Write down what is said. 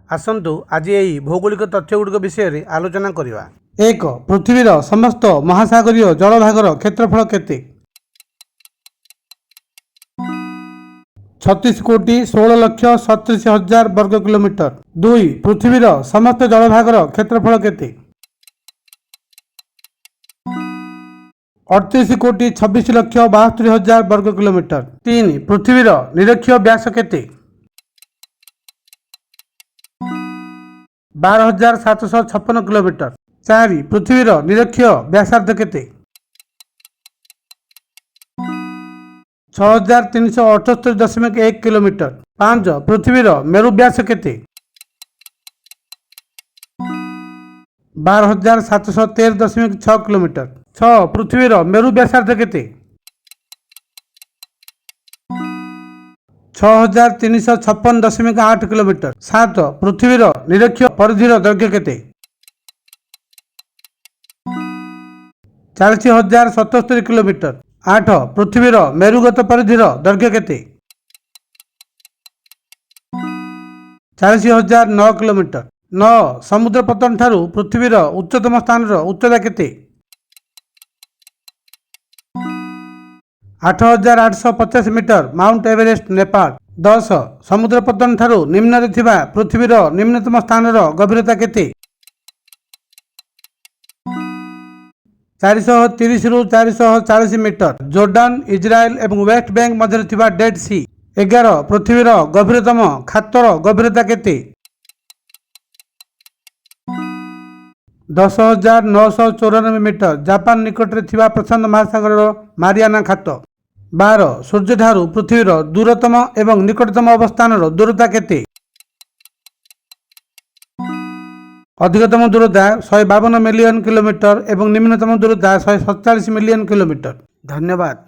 आसतु आज यही भौगोलिक तथ्यगुड़िक विषय आलोचना करवा। 1. पृथ्वीर समस्त महासागरीय जलभागर क्षेत्रफल केते? 36,16,37,000 वर्ग किलोमीटर। 2. पृथ्वीर समस्त जलभागर क्षेत्रफल केते? 38,26,72,000 वर्ग किलोमीटर। 3. पृथ्वीर निरक्षीय व्यास केते? 12,756 किलोमीटर। 4. पृथ्वीर निरक्षीय व्यासार्ध केते? 6,378.1 किलोमीटर। 5. पृथ्वीर मेरु व्यास केते? 12,713.6 किलोमीटर। 6. पृथ्वीर मेरु व्यासार्ध केते? 6,356.8 किलोमीटर। 7. पृथ्वीर निरक्षीय परिधिर दैर्घ्य केते? 40,077 किलोमीटर। 8. पृथ्वीर मेरुगत परिधिर दैर्घ्य केते? 40,009 किलोमीटर। 9. समुद्र पतन ठारू पृथ्वीर उच्चतम स्थान उच्चता केते? 8,850 मीटर माउंट एवरेस्ट नेपाल। 10. समुद्र पतन ठारू निम्न रे थिबा पृथ्वीर निम्नतम स्थान गभीरता केते? 430 रु 440 मीटर। जोर्डान, इजराइल एवं वेस्ट बैंक मध्य थिबा डेड सी। 11. पृथ्वीर गभीरतम खातर गभीरता केते? 10,994 मीटर। जापान निकट रे थिबा प्रशांत महासागर मारियाना खात। 12. सूर्य ठारू पृथ्वीर दूरतम एवं निकटतम अवस्थान दूरता केते? अधिकतम दूरता 152 मिलियन किलोमीटर एवं निम्नतम दूरता 147 मिलियन किलोमीटर। धन्यवाद।